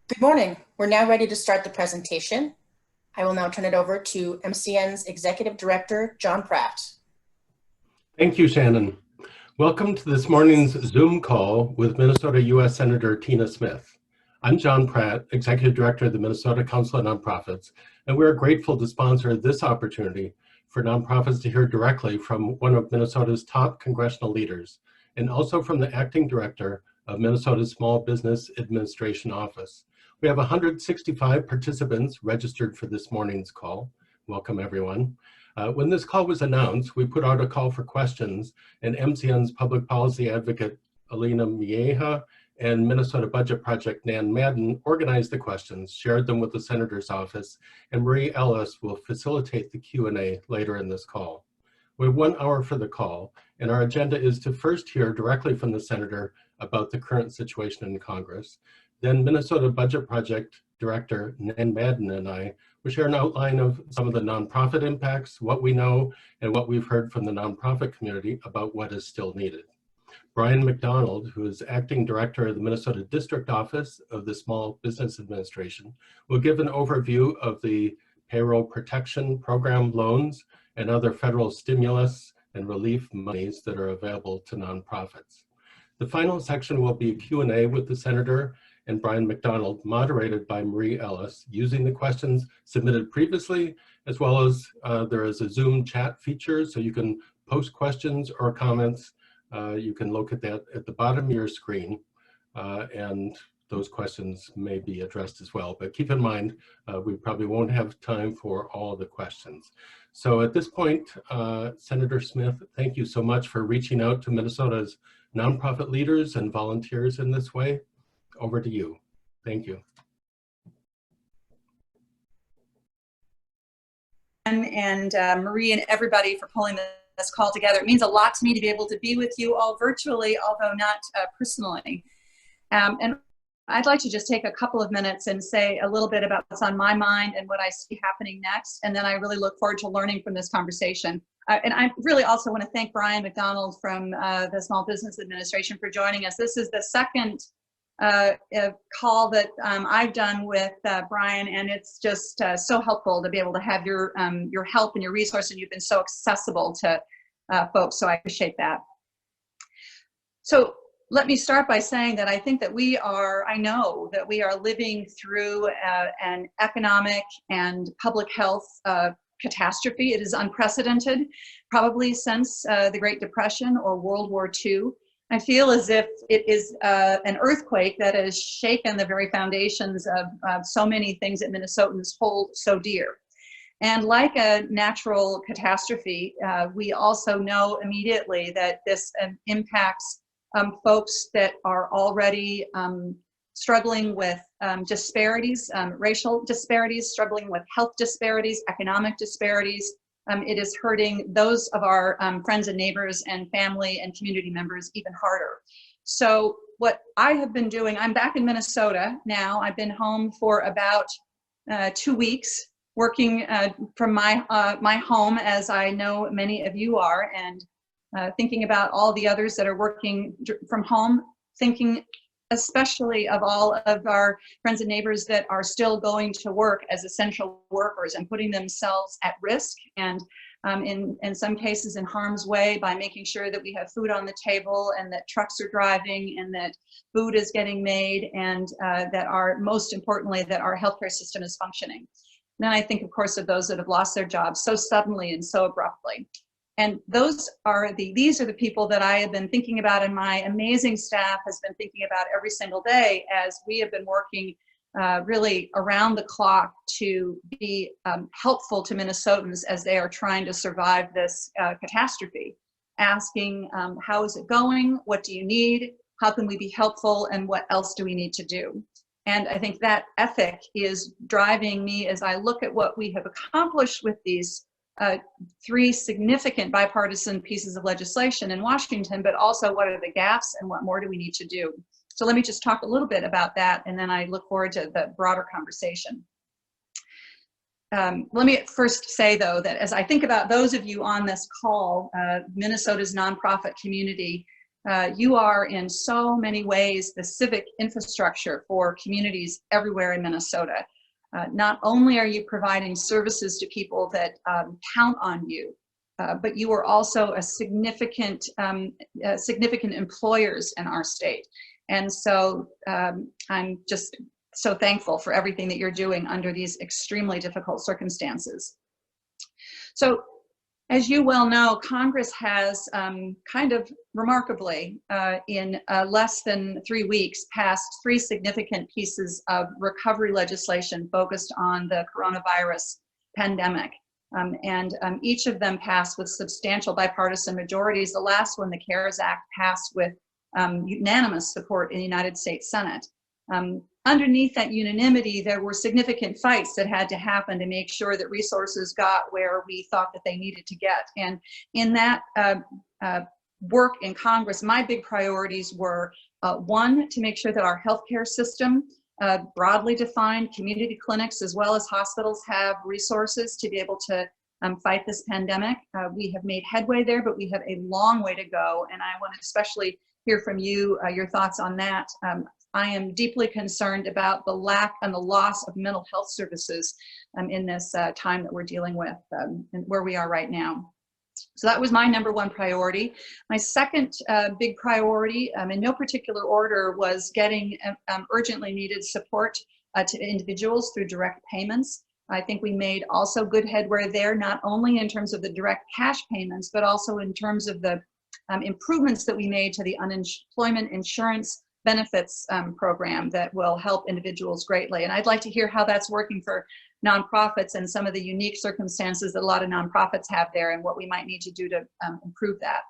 Good morning. We're now ready to start the presentation. I will now turn it over to MCN's Executive Director, John Pratt. Thank you, Shannon. Welcome to this morning's Zoom call with Minnesota U.S. Senator Tina Smith. I'm John Pratt, Executive Director of the Minnesota Council of Nonprofits, and we're grateful to sponsor this opportunity for nonprofits to hear directly from one of Minnesota's top congressional leaders, and also from the Acting Director of Minnesota's Small Business Administration Office. We have 165 participants registered for this morning's call. Welcome, everyone. When this call was announced, we put out a call for questions, and MCN's public policy advocate, Alina Mieja, and Minnesota Budget Project, Nan Madden, organized the questions, shared them with the Senator's office, and Marie Ellis will facilitate the Q&A later in this call. We have 1 hour for the call, and our agenda is to first hear directly from the Senator about the current situation in Congress. Then Minnesota Budget Project Director Nan Madden and I will share an outline of some of the nonprofit impacts, what we know, and what we've heard from the nonprofit community about what is still needed. Brian McDonald, who is Acting Director of the Minnesota District Office of the Small Business Administration, will give an overview of the Payroll Protection Program loans and other federal stimulus and relief monies that are available to nonprofits. The final section will be a Q&A with the Senator and Brian McDonald, moderated by Marie Ellis, using the questions submitted previously, as well as there is a Zoom chat feature, so you can post questions or comments. You can look at that at the bottom of your screen, and those questions may be addressed as well. But keep in mind, we probably won't have time for all the questions. So at this point, Senator Smith, thank you so much for reaching out to Minnesota's nonprofit leaders and volunteers in this way. Over to you. Thank you. And Marie and everybody for pulling this call together. It means a lot to me to be able to be with you all virtually, although not personally. And I'd like to just take a couple of minutes and say a little bit about what's on my mind and what I see happening next. And then I really look forward to learning from this conversation. And I really also want to thank Brian McDonald from the Small Business Administration for joining us. This is the second call that I've done with Brian, and it's just so helpful to be able to have your help and your resource, and you've been so accessible to folks, so I appreciate that. So let me start by saying that I think that I know that we are living through an economic and public health catastrophe. It is unprecedented, probably since the Great Depression or World War II. I feel as if it is an earthquake that has shaken the very foundations of so many things that Minnesotans hold so dear. And like a natural catastrophe, we also know immediately that this impacts folks that are already struggling with disparities, racial disparities, struggling with health disparities, economic disparities. It is hurting those of our friends and neighbors and family and community members even harder. So what I have been doing, I'm back in Minnesota now. I've been home for about 2 weeks, working from my home, as I know many of you are, and thinking about all the others that are working from home, thinking especially of all of our friends and neighbors that are still going to work as essential workers and putting themselves at risk and in some cases in harm's way by making sure that we have food on the table and that trucks are driving and that food is getting made and most importantly, that our healthcare system is functioning. Then I think, of course, of those that have lost their jobs so suddenly and so abruptly. And these are the people that I have been thinking about, and my amazing staff has been thinking about every single day as we have been working really around the clock to be helpful to Minnesotans as they are trying to survive this catastrophe, asking how is it going, what do you need, how can we be helpful, and what else do we need to do? And I think that ethic is driving me as I look at what we have accomplished with these 3 significant bipartisan pieces of legislation in Washington, but also what are the gaps and what more do we need to do? So let me just talk a little bit about that, and then I look forward to the broader conversation. Let me first say, though, that as I think about those of you on this call, Minnesota's nonprofit community, You are in so many ways the civic infrastructure for communities everywhere in Minnesota. Not only are you providing services to people that count on you, but you are also a significant employers in our state. And so I'm just so thankful for everything that you're doing under these extremely difficult circumstances. So, as you well know, Congress has kind of remarkably, in less than 3 weeks, passed 3 significant pieces of recovery legislation focused on the coronavirus pandemic. And each of them passed with substantial bipartisan majorities. The last one, the CARES Act, passed with unanimous support in the United States Senate. Underneath that unanimity, there were significant fights that had to happen to make sure that resources got where we thought that they needed to get. And in that work in Congress, my big priorities were, one, to make sure that our healthcare system, broadly defined community clinics as well as hospitals, have resources to be able to fight this pandemic. We have made headway there, but we have a long way to go. And I want to especially hear from you, your thoughts on that. I am deeply concerned about the lack and the loss of mental health services in this time that we're dealing with and where we are right now. So that was my #1 priority. My second big priority, in no particular order, was getting urgently needed support to individuals through direct payments. I think we made also good headway there, not only in terms of the direct cash payments, but also in terms of the improvements that we made to the unemployment insurance benefits program that will help individuals greatly. And I'd like to hear how that's working for nonprofits and some of the unique circumstances that a lot of nonprofits have there and what we might need to do to improve that.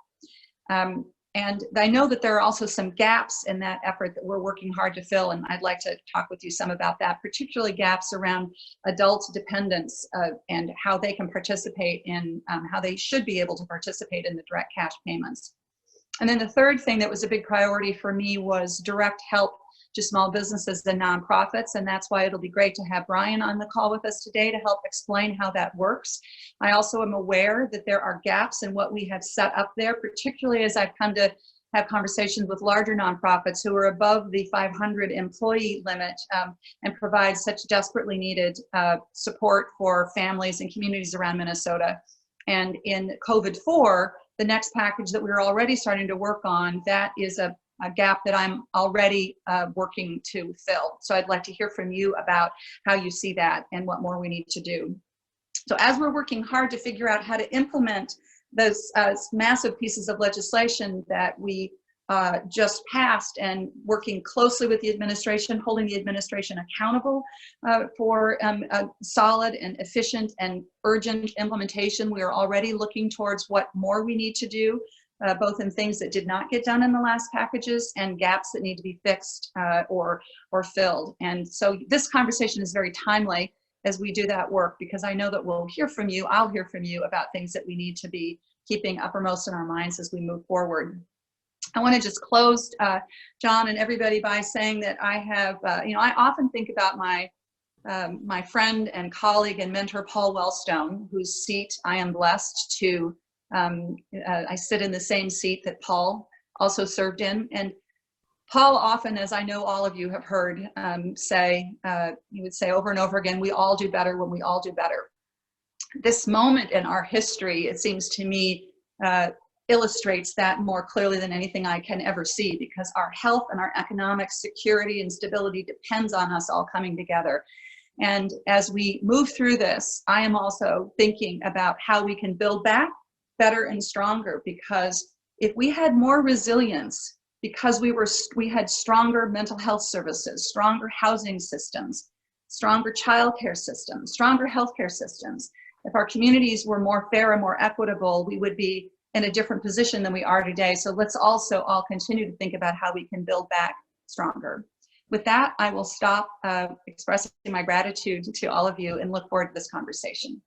And I know that there are also some gaps in that effort that we're working hard to fill, and I'd like to talk with you some about that, particularly gaps around adult dependents and how they can participate in, how they should be able to participate in the direct cash payments. And then the third thing that was a big priority for me was direct help to small businesses and nonprofits, and that's why it'll be great to have Brian on the call with us today to help explain how that works. I also am aware that there are gaps in what we have set up there, particularly as I've come to have conversations with larger nonprofits who are above the 500 employee limit and provide such desperately needed support for families and communities around Minnesota. And in COVID-4, the next package that we're already starting to work on, that is a gap that I'm already working to fill. So I'd like to hear from you about how you see that and what more we need to do. So as we're working hard to figure out how to implement those massive pieces of legislation that we just passed, and working closely with the administration, holding the administration accountable for a solid and efficient and urgent implementation, we are already looking towards what more we need to do, both in things that did not get done in the last packages and gaps that need to be fixed or filled. And so this conversation is very timely as we do that work, because I know that we'll hear from you, I'll hear from you about things that we need to be keeping uppermost in our minds as we move forward. I want to just close, John and everybody, by saying that I have, I often think about my friend and colleague and mentor, Paul Wellstone, whose seat I am blessed to, I sit in the same seat that Paul also served in. And Paul often, as I know all of you have heard, he would say over and over again, we all do better when we all do better. This moment in our history, it seems to me, illustrates that more clearly than anything I can ever see, because our health and our economic security and stability depends on us all coming together. And as we move through this, I am also thinking about how we can build back better and stronger, because if we had more resilience, because we had stronger mental health services, stronger housing systems, stronger childcare systems, stronger healthcare systems, if our communities were more fair and more equitable, we would be in a different position than we are today. So let's also all continue to think about how we can build back stronger. With that, I will stop expressing my gratitude to all of you and look forward to this conversation.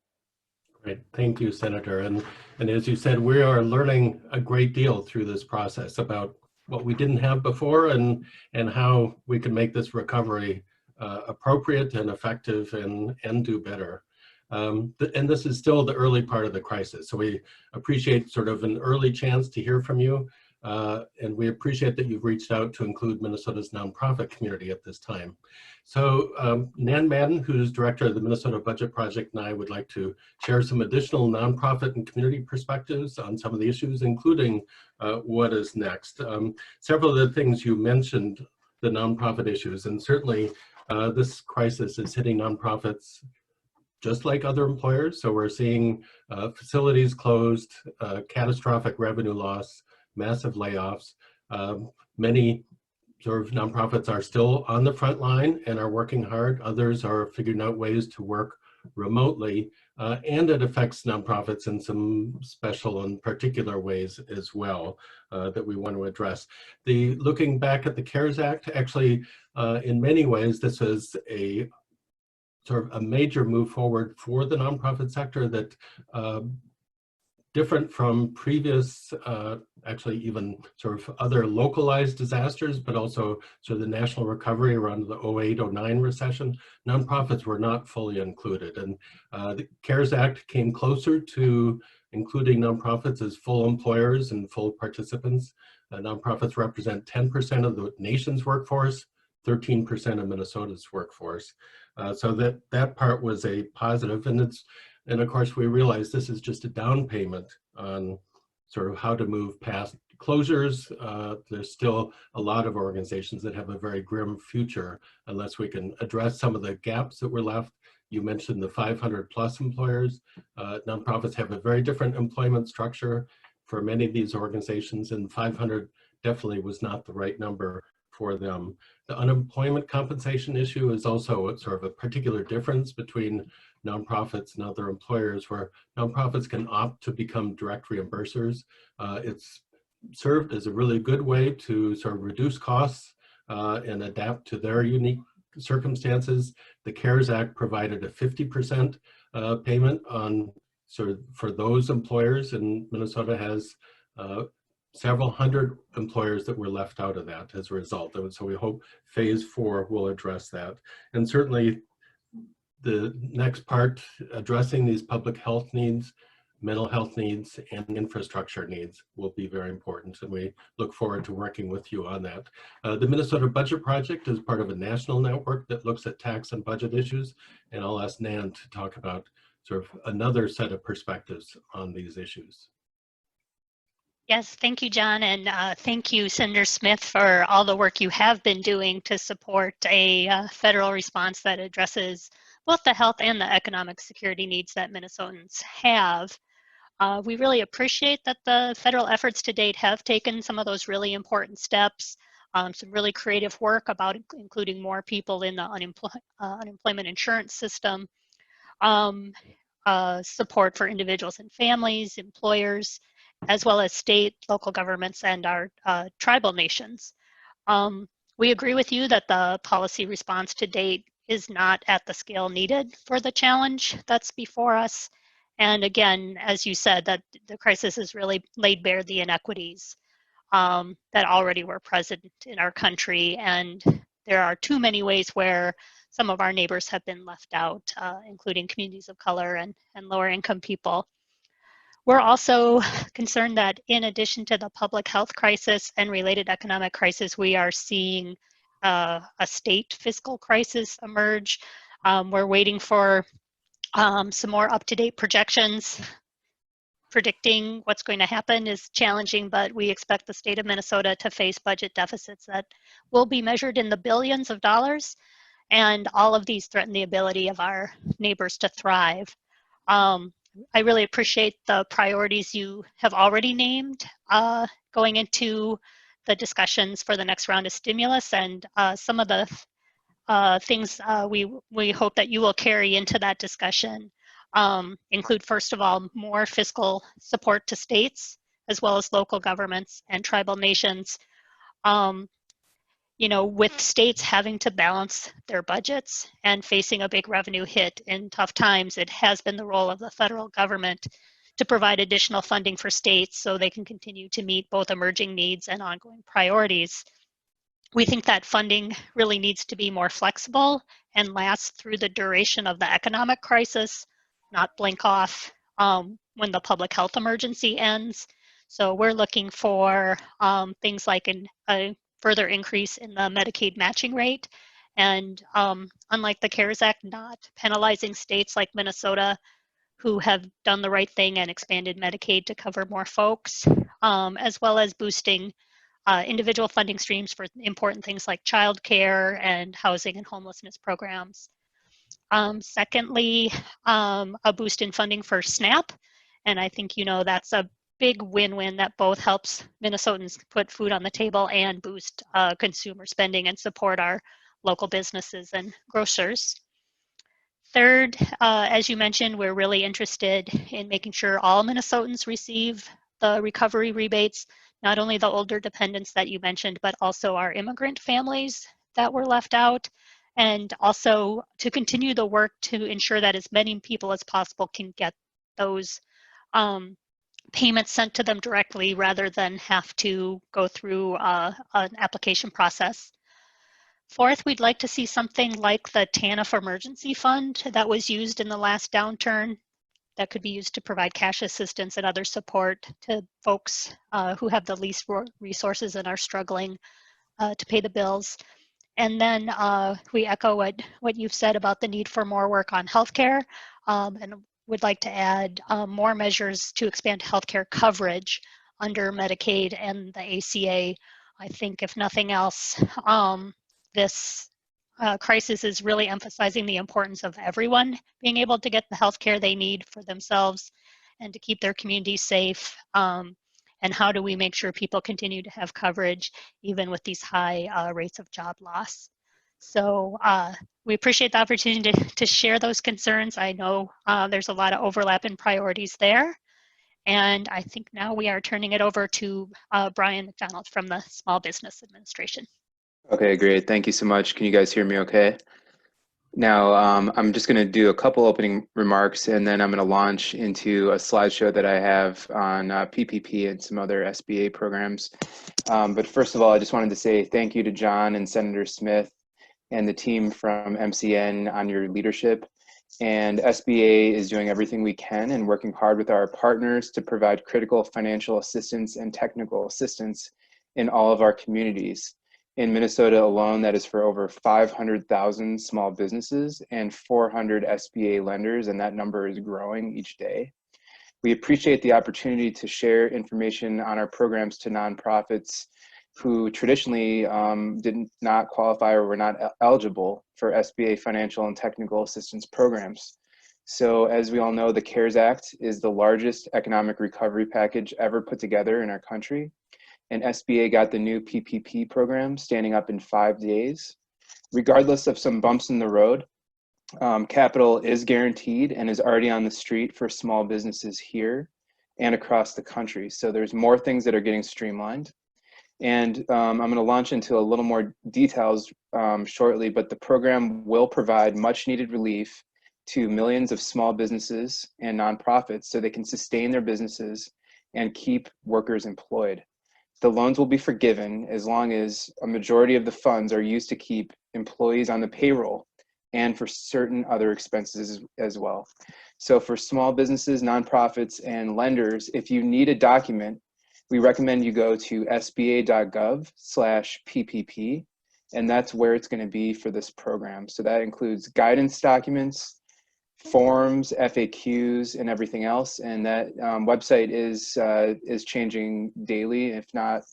Great, thank you, Senator. And as you said, we are learning a great deal through this process about what we didn't have before and how we can make this recovery appropriate and effective and do better. And this is still the early part of the crisis, so we appreciate sort of an early chance to hear from you. and we appreciate that you've reached out to include Minnesota's nonprofit community at this time. So Nan Madden, who's director of the Minnesota Budget Project, and I would like to share some additional nonprofit and community perspectives on some of the issues, including what is next. Several of the things you mentioned, the nonprofit issues, and certainly this crisis is hitting nonprofits just like other employers. So we're seeing facilities closed, catastrophic revenue loss, massive layoffs. Many sort of nonprofits are still on the front line and are working hard. Others are figuring out ways to work remotely, and it affects nonprofits in some special and particular ways as well that we want to address. Looking back at the CARES Act, actually, in many ways, this is a sort of a major move forward for the nonprofit sector that different from previous, actually even sort of other localized disasters, but also sort of the national recovery around the 08-09 recession, nonprofits were not fully included. And the CARES Act came closer to including nonprofits as full employers and full participants. Nonprofits represent 10% of the nation's workforce, 13% of Minnesota's workforce. So that part was a positive, and of course we realize this is just a down payment on sort of how to move past closures. There's still a lot of organizations that have a very grim future unless we can address some of the gaps that were left. You mentioned the 500 plus employers. Nonprofits have a very different employment structure for many of these organizations, and 500 definitely was not the right number for them. The unemployment compensation issue is also sort of a particular difference between nonprofits and other employers, where nonprofits can opt to become direct reimbursers. It's served as a really good way to sort of reduce costs and adapt to their unique circumstances. The CARES Act provided a 50% payment on sort of for those employers, and Minnesota has several hundred employers that were left out of that as a result. And so we hope phase 4 will address that. And certainly the next part, addressing these public health needs, mental health needs, and infrastructure needs will be very important. And we look forward to working with you on that. The Minnesota Budget Project is part of a national network that looks at tax and budget issues. And I'll ask Nan to talk about sort of another set of perspectives on these issues. Yes, thank you, John, and thank you, Senator Smith, for all the work you have been doing to support a federal response that addresses both the health and the economic security needs that Minnesotans have. We really appreciate that the federal efforts to date have taken some of those really important steps, some really creative work about including more people in the unemployment insurance system, support for individuals and families, employers, as well as state, local governments, and our tribal nations. We agree with you that the policy response to date is not at the scale needed for the challenge that's before us. And again, as you said, that the crisis has really laid bare the inequities that already were present in our country. And there are too many ways where some of our neighbors have been left out, including communities of color and lower income people. We're also concerned that in addition to the public health crisis and related economic crisis, we are seeing a state fiscal crisis emerge. We're waiting for some more up-to-date projections. Predicting what's going to happen is challenging, but we expect the state of Minnesota to face budget deficits that will be measured in the billions of dollars, and all of these threaten the ability of our neighbors to thrive. I really appreciate the priorities you have already named going into the discussions for the next round of stimulus, and some of the things we hope that you will carry into that discussion include, first of all, more fiscal support to states, as well as local governments and tribal nations. You know, with states having to balance their budgets and facing a big revenue hit in tough times, it has been the role of the federal government to provide additional funding for states so they can continue to meet both emerging needs and ongoing priorities. We think that funding really needs to be more flexible and last through the duration of the economic crisis, not blink off when the public health emergency ends. So we're looking for things like a further increase in the Medicaid matching rate, and unlike the CARES Act, not penalizing states like Minnesota who have done the right thing and expanded Medicaid to cover more folks, as well as boosting individual funding streams for important things like childcare and housing and homelessness programs. Secondly, a boost in funding for SNAP. And I think, that's a big win-win that both helps Minnesotans put food on the table and boost consumer spending and support our local businesses and grocers. Third, as you mentioned, we're really interested in making sure all Minnesotans receive the recovery rebates, not only the older dependents that you mentioned, but also our immigrant families that were left out, and also to continue the work to ensure that as many people as possible can get those payments sent to them directly rather than have to go through an application process. Fourth, we'd like to see something like the TANF emergency fund that was used in the last downturn that could be used to provide cash assistance and other support to folks who have the least resources and are struggling to pay the bills. And then we echo what you've said about the need for more work on healthcare, and would like to add more measures to expand healthcare coverage under Medicaid and the ACA. I think if nothing else, this crisis is really emphasizing the importance of everyone being able to get the healthcare they need for themselves and to keep their communities safe. And how do we make sure people continue to have coverage even with these high rates of job loss? So we appreciate the opportunity to share those concerns. I know there's a lot of overlap in priorities there. And I think now we are turning it over to Brian McDonald from the Small Business Administration. Okay, great. Thank you so much. Can you guys hear me okay? Now, I'm just going to do a couple opening remarks, and then I'm going to launch into a slideshow that I have on PPP and some other SBA programs. But first of all, I just wanted to say thank you to John and Senator Smith and the team from MCN on your leadership. And SBA is doing everything we can and working hard with our partners to provide critical financial assistance and technical assistance in all of our communities. In Minnesota alone, that is for over 500,000 small businesses and 400 SBA lenders, and that number is growing each day. We appreciate the opportunity to share information on our programs to nonprofits who traditionally did not qualify or were not eligible for SBA financial and technical assistance programs. So as we all know, the CARES Act is the largest economic recovery package ever put together in our country. And SBA got the new PPP program standing up in 5 days. Regardless of some bumps in the road, capital is guaranteed and is already on the street for small businesses here and across the country. So there's more things that are getting streamlined. And I'm going to launch into a little more details shortly, but the program will provide much needed relief to millions of small businesses and nonprofits so they can sustain their businesses and keep workers employed. The loans will be forgiven as long as a majority of the funds are used to keep employees on the payroll and for certain other expenses as well. So for small businesses, nonprofits, and lenders, if you need a document, we recommend you go to sba.gov/PPP, and that's where it's going to be for this program. So that includes guidance documents, forms, FAQs, and everything else. And that website is changing daily, if not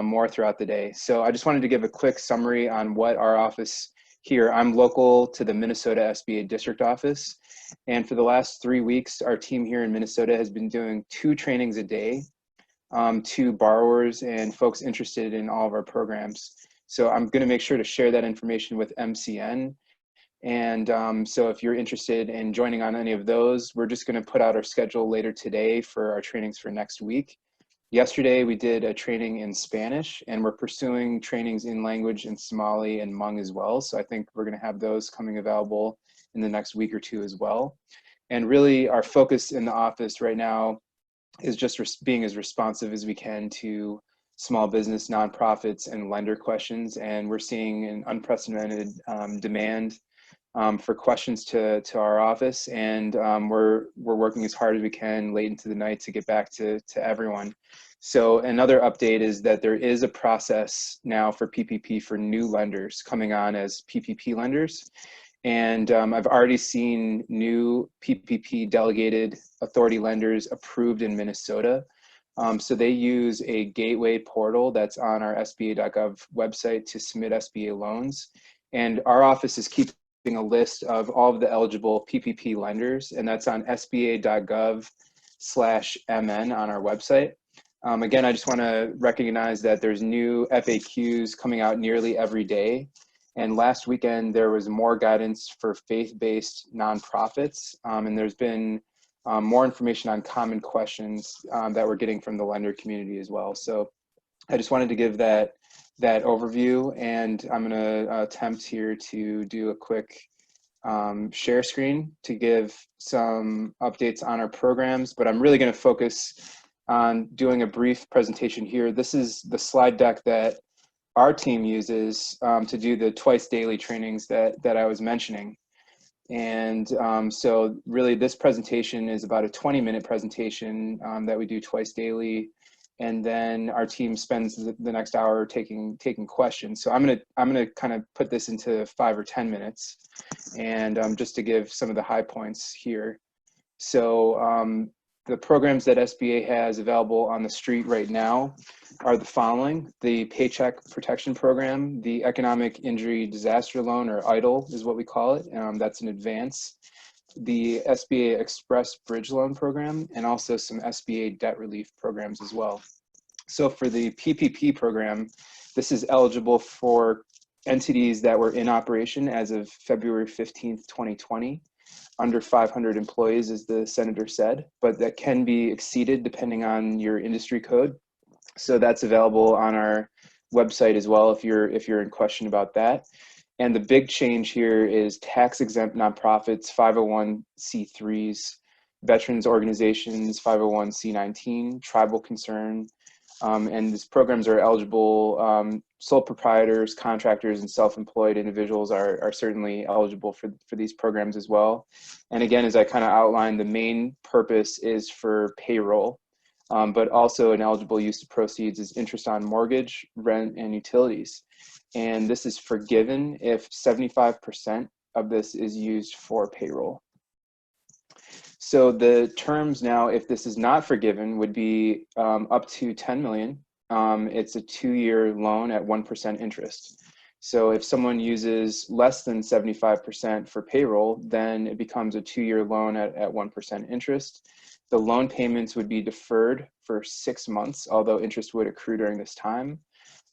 more throughout the day. So I just wanted to give a quick summary on what our office here. I'm local to the Minnesota SBA District Office. And for the last 3 weeks, our team here in Minnesota has been doing 2 trainings a day to borrowers and folks interested in all of our programs. So I'm going to make sure to share that information with MCN. And so if you're interested in joining on any of those, we're just going to put out our schedule later today for our trainings for next week. Yesterday, we did a training in Spanish, and we're pursuing trainings in language in Somali and Hmong as well. So I think we're going to have those coming available in the next week or 2 as well. And really, our focus in the office right now is just being as responsive as we can to small business, nonprofits, and lender questions. And we're seeing an unprecedented demand for questions to our office, and we're working as hard as we can late into the night to get back to everyone. So another update is that there is a process now for PPP for new lenders coming on as PPP lenders. And I've already seen new PPP delegated authority lenders approved in Minnesota. So they use a gateway portal that's on our SBA.gov website to submit SBA loans. And our office is keeping a list of all of the eligible PPP lenders, and that's on SBA.gov/MN on our website. Again, I just want to recognize that there's new FAQs coming out nearly every day. And last weekend, there was more guidance for faith-based nonprofits. And there's been more information on common questions that we're getting from the lender community as well. So I just wanted to give that overview. And I'm going to attempt here to do a quick share screen to give some updates on our programs. But I'm really going to focus on doing a brief presentation here. This is the slide deck that our team uses to do the twice daily trainings that I was mentioning. And so really this presentation is about a 20-minute presentation that we do twice daily. And then our team spends the next hour taking questions. So I'm gonna kind of put this into 5 or 10 minutes, and just to give some of the high points here. So the programs that SBA has available on the street right now are the following: the Paycheck Protection Program, the Economic Injury Disaster Loan, or EIDL is what we call it. That's an advance. The SBA Express Bridge Loan Program, and also some SBA Debt Relief programs as well. So for the PPP program, this is eligible for entities that were in operation as of February 15th, 2020. Under 500 employees, as the senator said, but that can be exceeded depending on your industry code. So that's available on our website as well if you're in question about that. And the big change here is tax-exempt nonprofits, 501c3s, veterans organizations, 501c19, tribal concern, and these programs are eligible. Sole proprietors, contractors, and self-employed individuals are certainly eligible for these programs as well. And again, as I kind of outlined, the main purpose is for payroll, but also an eligible use of proceeds is interest on mortgage, rent, and utilities. And this is forgiven if 75% of this is used for payroll. So the terms now, if this is not forgiven, would be up to 10 million. It's a 2-year loan at 1% interest. So if someone uses less than 75% for payroll, then it becomes a 2-year loan at 1% interest. The loan payments would be deferred for 6 months, although interest would accrue during this time.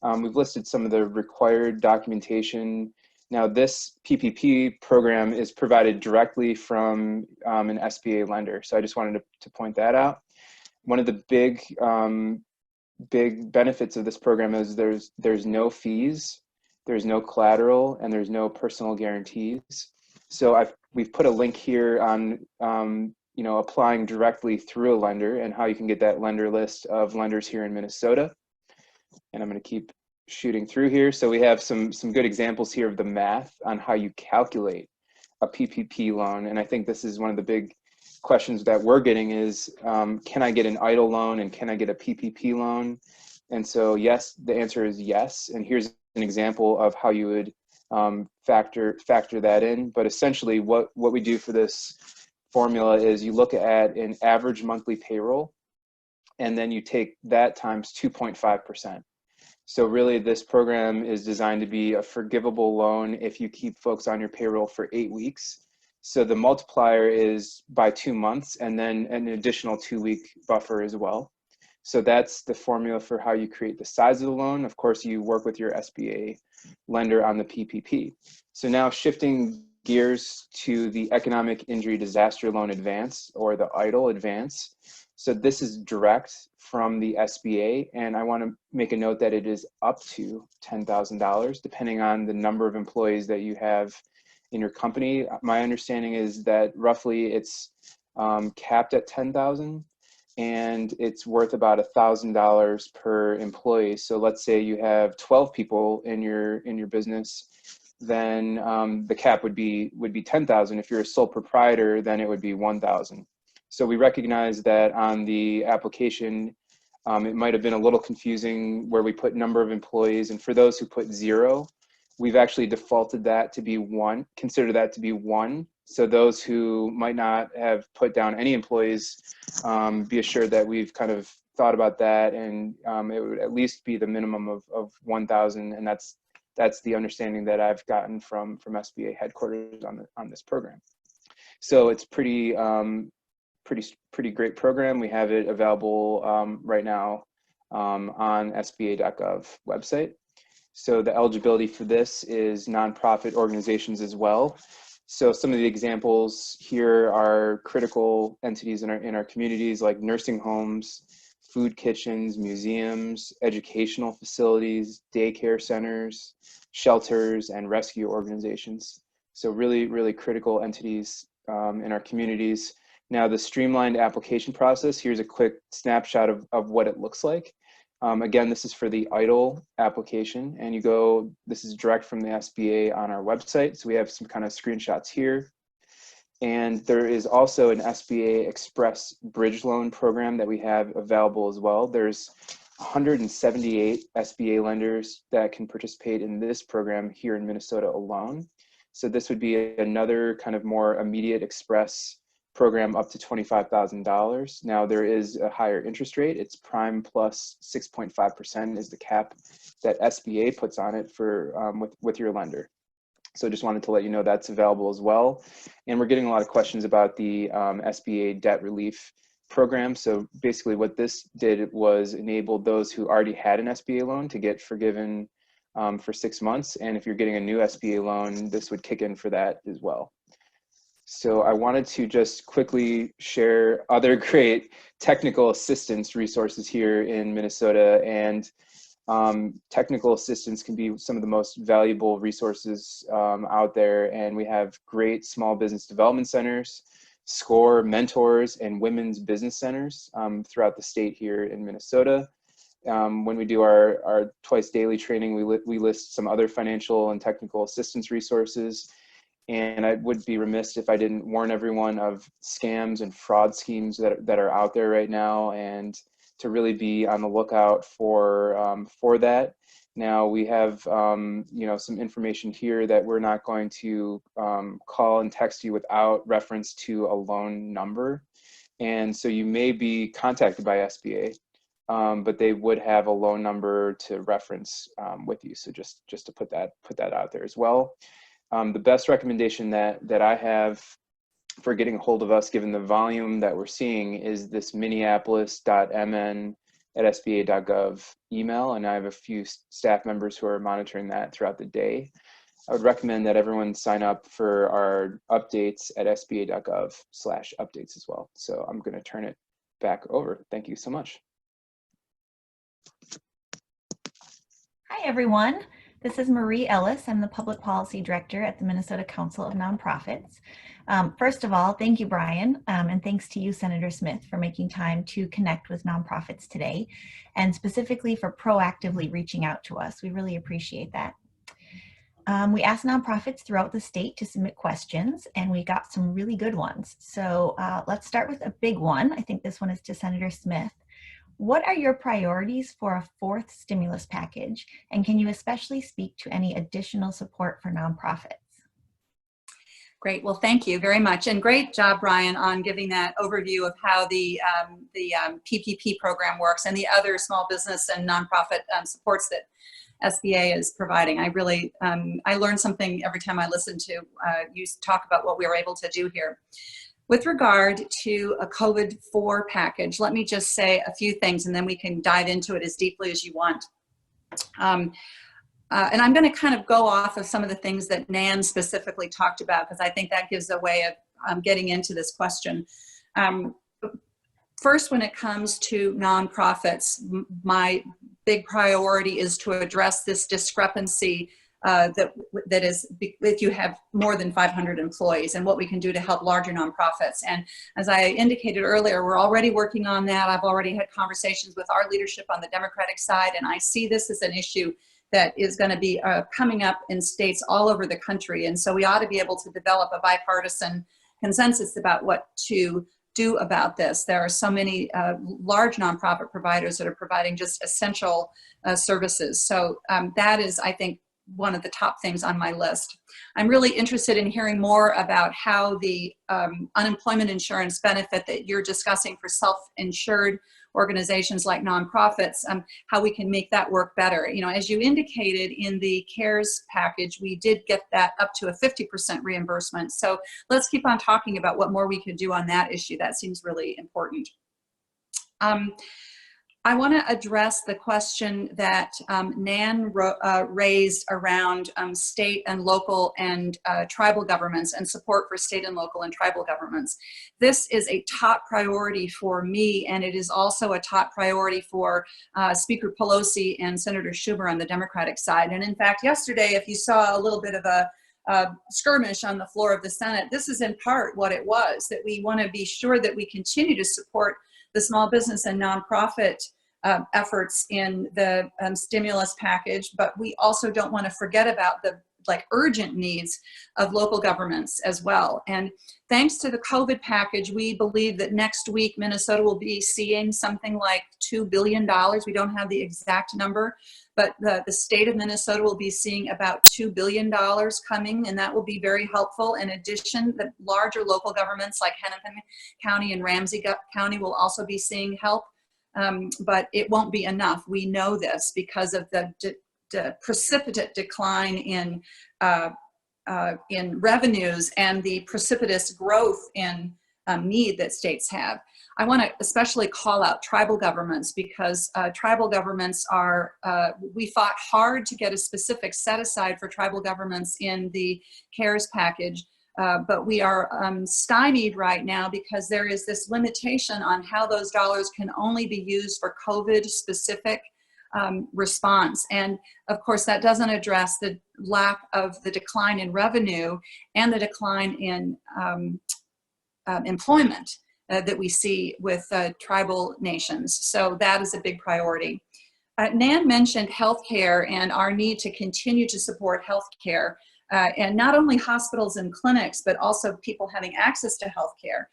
We've listed some of the required documentation. Now, this PPP program is provided directly from an SBA lender. So I just wanted to point that out. One of the big benefits of this program is there's no fees, there's no collateral, and there's no personal guarantees. So we've put a link here on applying directly through a lender and how you can get that lender list of lenders here in Minnesota. And I'm going to keep shooting through here. So we have some good examples here of the math on how you calculate a PPP loan. And I think this is one of the big questions that we're getting is, can I get an EIDL loan and can I get a PPP loan? And so yes, the answer is yes. And here's an example of how you would factor that in. But essentially what we do for this formula is you look at an average monthly payroll, and then you take that times 2.5%. So really this program is designed to be a forgivable loan if you keep folks on your payroll for 8 weeks. So the multiplier is by 2 months, and then an additional 2-week buffer as well. So that's the formula for how you create the size of the loan. Of course, you work with your SBA lender on the PPP. So now shifting gears to the Economic Injury Disaster Loan Advance, or the EIDL Advance. So this is direct from the SBA, and I want to make a note that it is up to $10,000, depending on the number of employees that you have in your company. My understanding is that roughly it's capped at 10,000, and it's worth about $1,000 per employee. So let's say you have 12 people in your business, then the cap would be 10,000. If you're a sole proprietor, then it would be 1,000. So we recognize that on the application, It might have been a little confusing where we put number of employees, and for those who put 0, we've actually defaulted that to be 1, consider that to be 1. So those who might not have put down any employees, be assured that we've kind of thought about that, and it would at least be the minimum of 1,000, and that's the understanding that I've gotten from SBA headquarters on this program. So it's pretty great program. We have it available right now on SBA.gov website. So the eligibility for this is nonprofit organizations as well. So some of the examples here are critical entities in our communities, like nursing homes, food kitchens, museums, educational facilities, daycare centers, shelters, and rescue organizations. So really, really critical entities in our communities. Now, the streamlined application process, here's a quick snapshot of what it looks like. Again, this is for the EIDL application, and this is direct from the SBA on our website. So we have some kind of screenshots here. And there is also an SBA Express Bridge Loan program that we have available as well. There's 178 SBA lenders that can participate in this program here in Minnesota alone. So this would be another kind of more immediate express program up to $25,000. Now there is a higher interest rate. It's prime plus 6.5% is the cap that SBA puts on it for with your lender. So just wanted to let you know that's available as well. And we're getting a lot of questions about the SBA Debt Relief program. So basically what this did was enable those who already had an SBA loan to get forgiven for 6 months. And if you're getting a new SBA loan, this would kick in for that as well. So I wanted to just quickly share other great technical assistance resources here in Minnesota. And technical assistance can be some of the most valuable resources out there. And we have great small business development centers, SCORE mentors, and women's business centers throughout the state here in Minnesota. When we do our twice daily training, we list some other financial and technical assistance resources. And I would be remiss if I didn't warn everyone of scams and fraud schemes that are out there right now, and to really be on the lookout for that. Now we have some information here that we're not going to call and text you without reference to a loan number, and so you may be contacted by SBA, but they would have a loan number to reference with you. So just to put that out there as well. The best recommendation that I have for getting a hold of us, given the volume that we're seeing, is this minneapolis.mn@sba.gov email, and I have a few staff members who are monitoring that throughout the day. I would recommend that everyone sign up for our updates at sba.gov/updates as well. So I'm going to turn it back over. Thank you so much. Hi, everyone. This is Marie Ellis. I'm the Public Policy Director at the Minnesota Council of Nonprofits. First of all, thank you, Brian, and thanks to you, Senator Smith, for making time to connect with nonprofits today, and specifically for proactively reaching out to us. We really appreciate that. We asked nonprofits throughout the state to submit questions, and we got some really good ones. So let's start with a big one. I think this one is to Senator Smith. What are your priorities for a 4th stimulus package? And can you especially speak to any additional support for nonprofits? Great. Well, thank you very much. And great job, Brian, on giving that overview of how the PPP program works and the other small business and nonprofit supports that SBA is providing. I really, I learn something every time I listen to you talk about what we were able to do here. With regard to a COVID-4 package, let me just say a few things and then we can dive into it as deeply as you want. And I'm going to kind of go off of some of the things that Nan specifically talked about, because I think that gives a way of getting into this question. First, when it comes to nonprofits, my big priority is to address this discrepancy that is if you have more than 500 employees, and what we can do to help larger nonprofits. And as I indicated earlier, we're already working on that. I've already had conversations with our leadership on the Democratic side, and I see this as an issue that is going to be coming up in states all over the country. And so we ought to be able to develop a bipartisan consensus about what to do about this. There are so many large nonprofit providers that are providing just essential services. So that is, I think, one of the top things on my list. I'm really interested in hearing more about how the unemployment insurance benefit that you're discussing for self-insured organizations like nonprofits, how we can make that work better. You know, as you indicated in the CARES package, we did get that up to a 50% reimbursement. So let's keep on talking about what more we could do on that issue. That seems really important. I want to address the question that Nan raised around state and local and tribal governments and support for state and local and tribal governments. This is a top priority for me, and it is also a top priority for Speaker Pelosi and Senator Schumer on the Democratic side. And in fact, yesterday, if you saw a little bit of a skirmish on the floor of the Senate, this is in part what it was, that we want to be sure that we continue to support the small business and nonprofit efforts in the stimulus package, but we also don't want to forget about the urgent needs of local governments as well. And thanks to the COVID package, we believe that next week Minnesota will be seeing something like $2 billion. We don't have the exact number, but the state of Minnesota will be seeing about $2 billion coming, and that will be very helpful. In addition, the larger local governments like Hennepin County and Ramsey County will also be seeing help, but it won't be enough. We know this because of the precipitate decline in revenues and the precipitous growth in need that states have. I want to especially call out tribal governments because tribal governments are, we fought hard to get a specific set aside for tribal governments in the CARES package, but we are stymied right now because there is this limitation on how those dollars can only be used for COVID specific response. And of course, that doesn't address the lack of the decline in revenue and the decline in employment that we see with tribal nations. So that is a big priority. Nan mentioned healthcare and our need to continue to support healthcare, and not only hospitals and clinics, but also people having access to healthcare.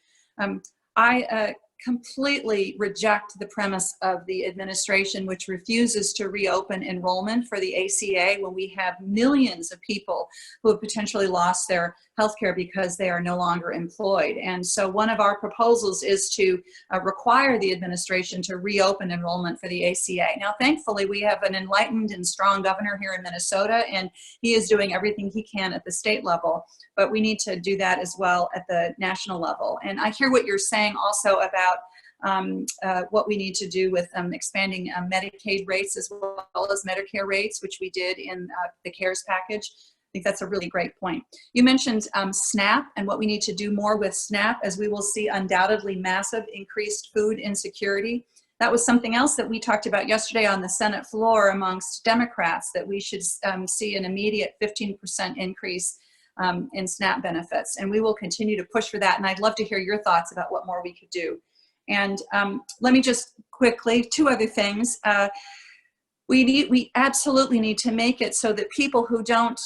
I completely reject the premise of the administration, which refuses to reopen enrollment for the ACA when we have millions of people who have potentially lost their healthcare because they are no longer employed. And so one of our proposals is to require the administration to reopen enrollment for the ACA. Now, thankfully, we have an enlightened and strong governor here in Minnesota, and he is doing everything he can at the state level, but we need to do that as well at the national level. And I hear what you're saying also about what we need to do with expanding Medicaid rates as well as Medicare rates, which we did in the CARES package. I think that's a really great point. You mentioned SNAP and what we need to do more with SNAP, as we will see undoubtedly massive increased food insecurity. That was something else that we talked about yesterday on the Senate floor amongst Democrats, that we should see an immediate 15% increase in SNAP benefits. And we will continue to push for that. And I'd love to hear your thoughts about what more we could do. And let me just quickly, two other things. We absolutely need to make it so that people who don't,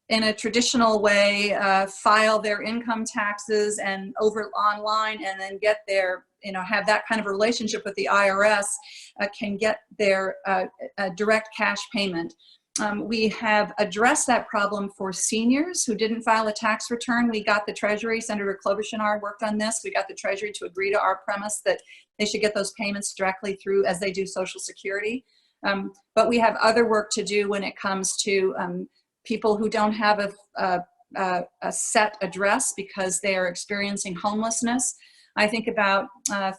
in a traditional way, file their income taxes and over online and then get their, have that kind of a relationship with the IRS, can get their direct cash payment. We have addressed that problem for seniors who didn't file a tax return. We got the Treasury, Senator Klobuchar worked on this. We got the Treasury to agree to our premise that they should get those payments directly through as they do Social Security. But we have other work to do when it comes to people who don't have a set address because they are experiencing homelessness. I think about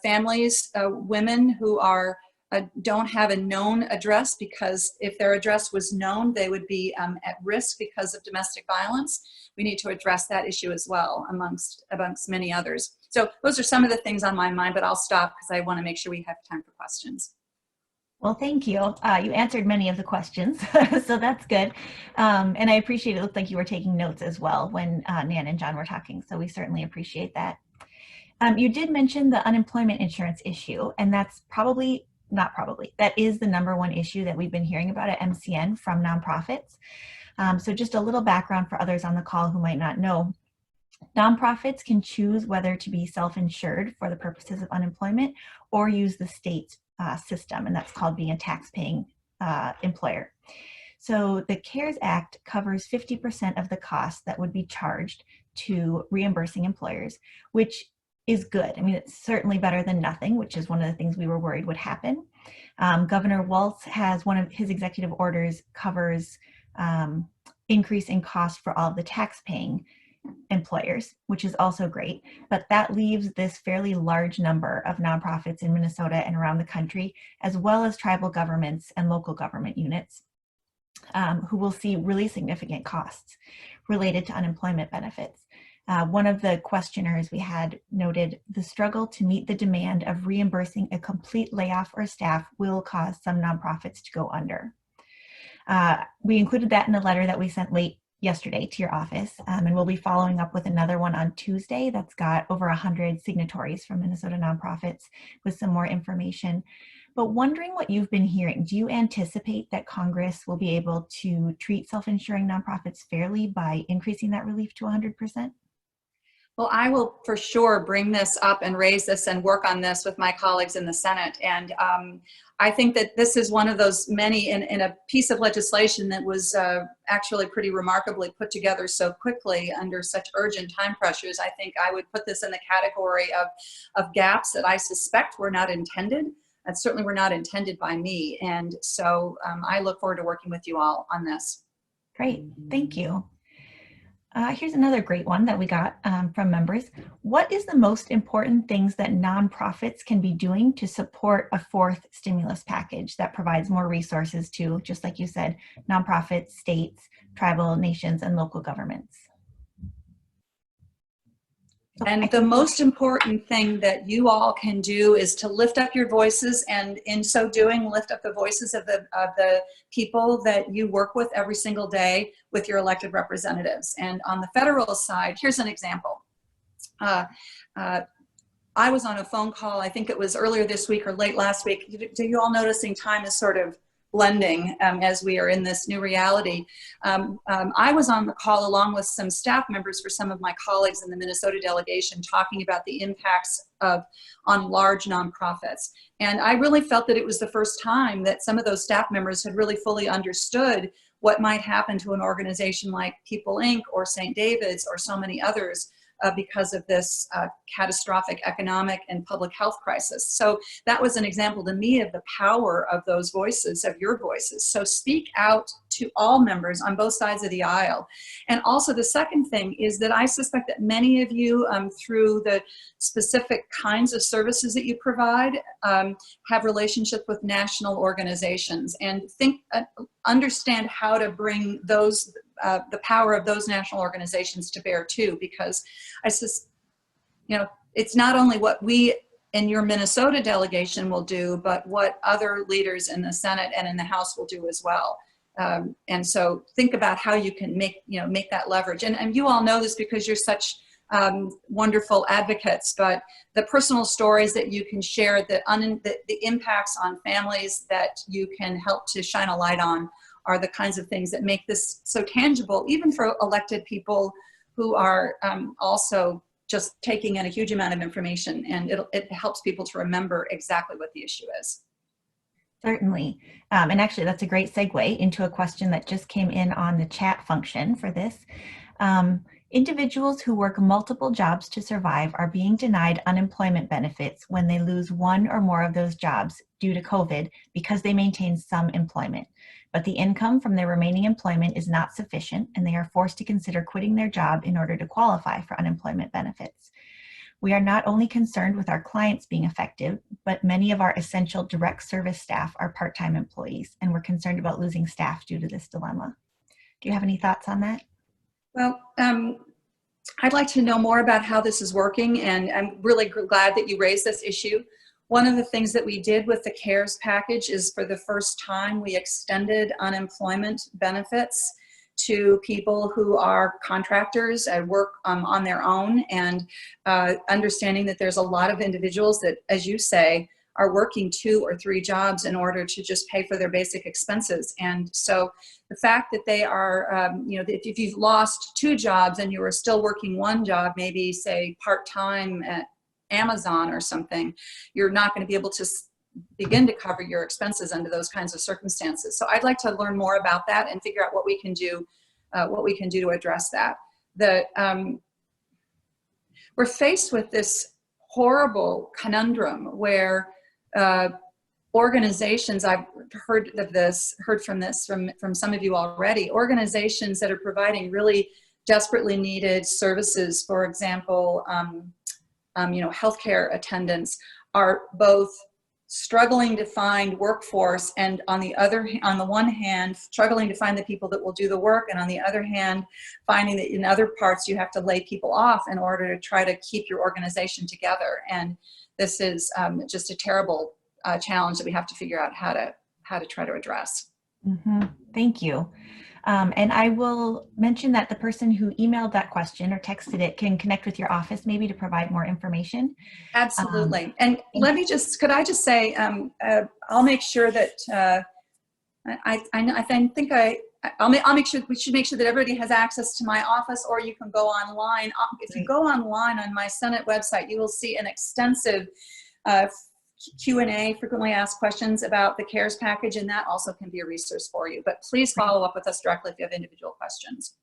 families, women who are don't have a known address, because if their address was known, they would be at risk because of domestic violence. We need to address that issue as well, amongst many others. So those are some of the things on my mind, but I'll stop because I want to make sure we have time for questions. Well, thank you. You answered many of the questions, so that's good. And I appreciate it. It looked like you were taking notes as well when Nan and John were talking, so we certainly appreciate that. You did mention the unemployment insurance issue, and that's that is the #1 issue that we've been hearing about at MCN from nonprofits. So just a little background for others on the call who might not know. Nonprofits can choose whether to be self-insured for the purposes of unemployment or use the state system, and that's called being a tax-paying employer. So the CARES Act covers 50% of the costs that would be charged to reimbursing employers, which is good. I mean, it's certainly better than nothing, which is one of the things we were worried would happen. Governor Walz has one of his executive orders covers increase in cost for all of the tax-paying employers, which is also great, but that leaves this fairly large number of nonprofits in Minnesota and around the country, as well as tribal governments and local government units, who will see really significant costs related to unemployment benefits. One of the questioners we had noted the struggle to meet the demand of reimbursing a complete layoff or staff will cause some nonprofits to go under. We included that in a letter that we sent late yesterday to your office, and we'll be following up with another one on Tuesday that's got over 100 signatories from Minnesota nonprofits with some more information. But wondering what you've been hearing, do you anticipate that Congress will be able to treat self-insuring nonprofits fairly by increasing that relief to 100%? Well, I will for sure bring this up and raise this and work on this with my colleagues in the Senate. And I think that this is one of those many in a piece of legislation that was actually pretty remarkably put together so quickly under such urgent time pressures. I think I would put this in the category of gaps that I suspect were not intended, and certainly were not intended by me. And so I look forward to working with you all on this. Great, thank you. Here's another great one that we got from members. What is the most important things that nonprofits can be doing to support a fourth stimulus package that provides more resources to, just like you said, nonprofits, states, tribal nations, and local governments? And the most important thing that you all can do is to lift up your voices, and in so doing, lift up the voices of the people that you work with every single day with your elected representatives. And on the federal side, here's an example. I was on a phone call, I think it was earlier this week or late last week. Do you all noticing time is sort of blending as we are in this new reality? I was on the call along with some staff members for some of my colleagues in the Minnesota delegation talking about the impacts on large nonprofits. And I really felt that it was the first time that some of those staff members had really fully understood what might happen to an organization like People Inc. or St. David's or so many others because of this catastrophic economic and public health crisis. So that was an example to me of the power of those voices, of your voices. So speak out to all members on both sides of the aisle. And also the second thing is that I suspect that many of you, through the specific kinds of services that you provide, have relationships with national organizations, and understand how to bring those the power of those national organizations to bear too, because it's not only what we in your Minnesota delegation will do, but what other leaders in the Senate and in the House will do as well. And so think about how you can make that leverage. And you all know this because you're such wonderful advocates, but the personal stories that you can share, the impacts on families that you can help to shine a light on are the kinds of things that make this so tangible, even for elected people who are also just taking in a huge amount of information, and it helps people to remember exactly what the issue is. Certainly. And actually, that's a great segue into a question that just came in on the chat function for this. Individuals who work multiple jobs to survive are being denied unemployment benefits when they lose one or more of those jobs due to COVID because they maintain some employment. But the income from their remaining employment is not sufficient, and they are forced to consider quitting their job in order to qualify for unemployment benefits. We are not only concerned with our clients being affected, but many of our essential direct service staff are part-time employees, and we're concerned about losing staff due to this dilemma. Do you have any thoughts on that? Well, I'd like to know more about how this is working, and I'm really glad that you raised this issue. One of the things that we did with the CARES package is, for the first time, we extended unemployment benefits to people who are contractors and work on their own, and understanding that there's a lot of individuals that, as you say, are working 2 or 3 jobs in order to just pay for their basic expenses. And so the fact that they are, if you've lost 2 jobs and you are still working 1 job, maybe say part-time at Amazon or something, you're not going to be able to begin to cover your expenses under those kinds of circumstances. So I'd like to learn more about that and figure out what we can do to address that. We're faced with this horrible conundrum where organizations, I've heard from some of you already, organizations that are providing really desperately needed services, for example, healthcare attendants, are both struggling to find workforce, and on the one hand, struggling to find the people that will do the work, and on the other hand, finding that in other parts you have to lay people off in order to try to keep your organization together. And this is just a terrible challenge that we have to figure out how to try to address. Mm-hmm. Thank you. And I will mention that the person who emailed that question or texted it can connect with your office maybe to provide more information. Absolutely. And could I just say, I'll make sure that, I'll make sure, we should make sure that everybody has access to my office, or you can go online. If you go online on my Senate website, you will see an extensive Q&A, frequently asked questions about the CARES package, and that also can be a resource for you. But please follow up with us directly if you have individual questions.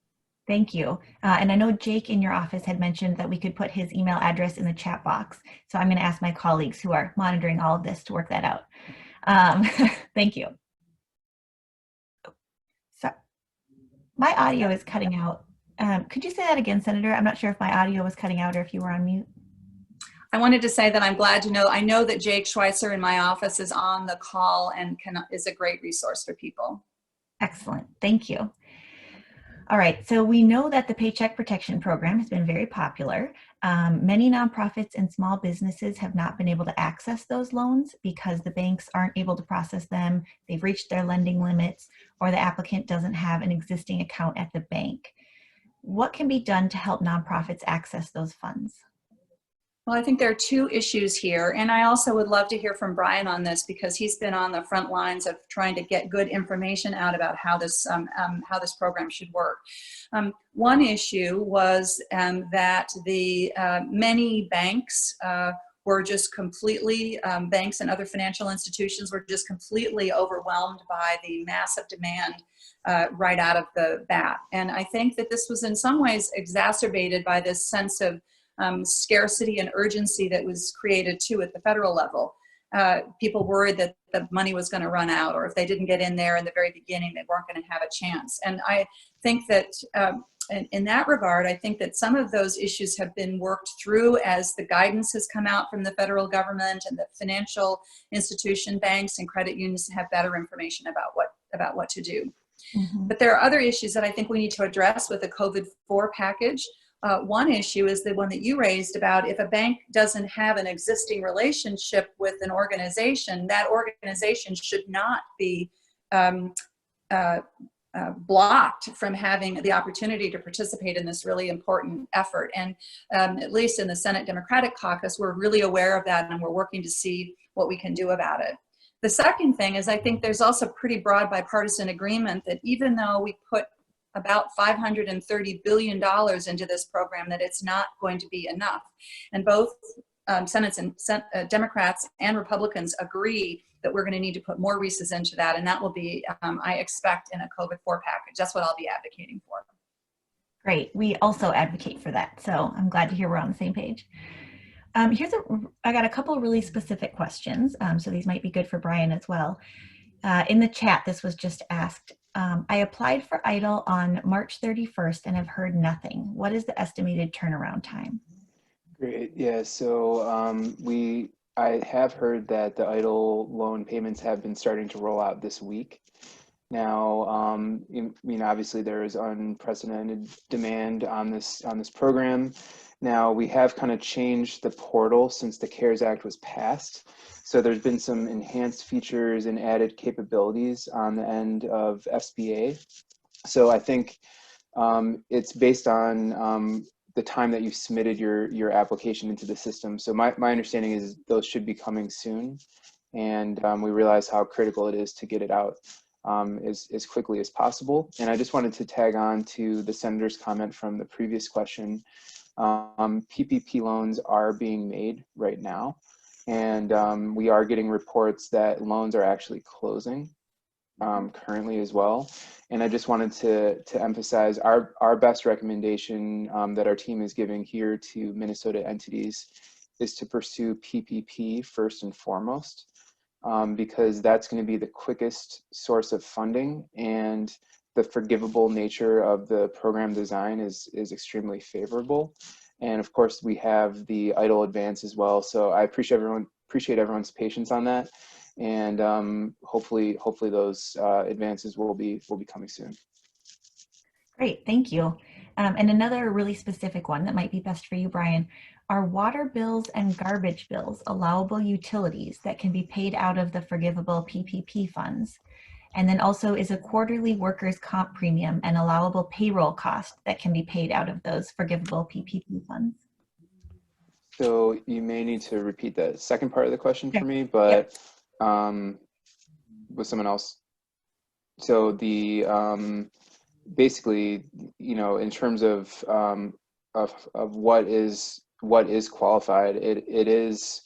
Thank you. And I know Jake in your office had mentioned that we could put his email address in the chat box. So I'm going to ask my colleagues who are monitoring all of this to work that out. Thank you. So my audio is cutting out. Could you say that again, Senator? I'm not sure if my audio was cutting out or if you were on mute. I wanted to say that I'm glad to know, I know that Jake Schweitzer in my office is on the call and is a great resource for people. Excellent, thank you. All right, so we know that the Paycheck Protection Program has been very popular. Many nonprofits and small businesses have not been able to access those loans because the banks aren't able to process them, they've reached their lending limits, or the applicant doesn't have an existing account at the bank. What can be done to help nonprofits access those funds? Well, I think there are 2 issues here, and I also would love to hear from Brian on this because he's been on the front lines of trying to get good information out about how this program should work. One issue was that the many banks were just completely, banks and other financial institutions were just completely overwhelmed by the massive demand right out of the bat. And I think that this was in some ways exacerbated by this sense of scarcity and urgency that was created too at the federal level. People worried that the money was going to run out, or if they didn't get in there in the very beginning, they weren't going to have a chance. And I think that in that regard, I think that some of those issues have been worked through as the guidance has come out from the federal government, and the financial institution, banks and credit unions have better information about what to do. Mm-hmm. But there are other issues that I think we need to address with the COVID-4 package. One issue is the one that you raised about if a bank doesn't have an existing relationship with an organization, that organization should not be blocked from having the opportunity to participate in this really important effort. And at least in the Senate Democratic Caucus, we're really aware of that, and we're working to see what we can do about it. The second thing is I think there's also pretty broad bipartisan agreement that even though we put about $530 billion into this program, that it's not going to be enough. And both Democrats and Republicans agree that we're going to need to put more resources into that, and that will be, I expect, in a COVID-4 package. That's what I'll be advocating for. Great. We also advocate for that, so I'm glad to hear we're on the same page. I got a couple of really specific questions, so these might be good for Brian as well. In the chat, this was just asked. I applied for EIDL on March 31st and have heard nothing. What is the estimated turnaround time? Great. Yeah. So I have heard that the EIDL loan payments have been starting to roll out this week. Now, I mean, obviously there is unprecedented demand on this program. Now we have kind of changed the portal since the CARES Act was passed. So there's been some enhanced features and added capabilities on the end of SBA. So I think it's based on the time that you've submitted your application into the system. So my understanding is those should be coming soon. And we realize how critical it is to get it out as quickly as possible. And I just wanted to tag on to the Senator's comment from the previous question. PPP loans are being made right now. And we are getting reports that loans are actually closing currently as well. And I just wanted to emphasize our best recommendation that our team is giving here to Minnesota entities is to pursue PPP first and foremost, because that's going to be the quickest source of funding, and the forgivable nature of the program design is extremely favorable. And of course, we have the EIDL advance as well. So I appreciate everyone's patience on that. And hopefully those advances will be coming soon. Great, thank you. And another really specific one that might be best for you, Brian. Are water bills and garbage bills allowable utilities that can be paid out of the forgivable PPP funds? And then also, is a quarterly workers' comp premium an allowable payroll cost that can be paid out of those forgivable PPP funds? So you may need to repeat the second part of the question for me, Yep. but with someone else. So the basically, in terms of what is qualified, it is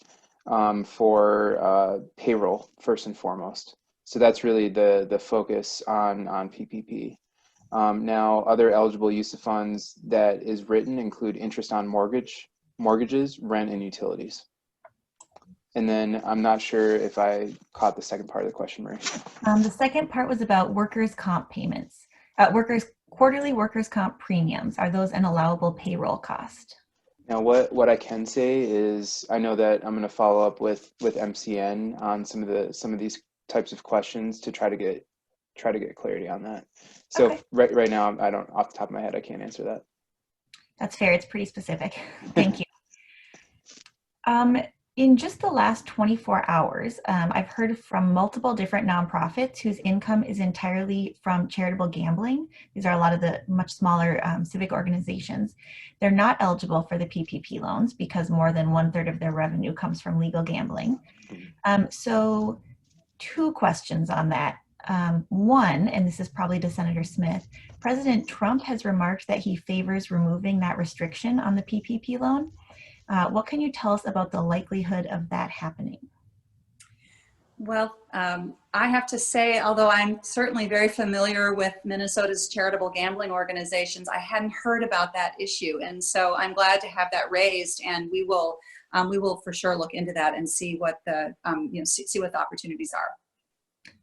for payroll first and foremost. So that's really the focus on PPP. Now, other eligible use of funds that is written include interest on mortgages, rent, and utilities. And then I'm not sure if I caught the second part of the question, Marie. The second part was about workers' comp payments. Quarterly workers' comp premiums, are those an allowable payroll cost? Now, what I can say is I know that I'm going to follow up with MCN on some of these types of questions to try to get clarity on that. So okay. right now, I don't, off the top of my head, I can't answer that. That's fair. It's pretty specific. Thank you. In just the last 24 hours, I've heard from multiple different nonprofits whose income is entirely from charitable gambling. These are a lot of the much smaller civic organizations. They're not eligible for the PPP loans because more than 1/3 of their revenue comes from legal gambling. So 2 questions on that. One, and this is probably to Senator Smith, President Trump has remarked that he favors removing that restriction on the PPP loan. What can you tell us about the likelihood of that happening? Well, I have to say, although I'm certainly very familiar with Minnesota's charitable gambling organizations, I hadn't heard about that issue. And so I'm glad to have that raised, and we will for sure look into that and see what the, see what the opportunities are.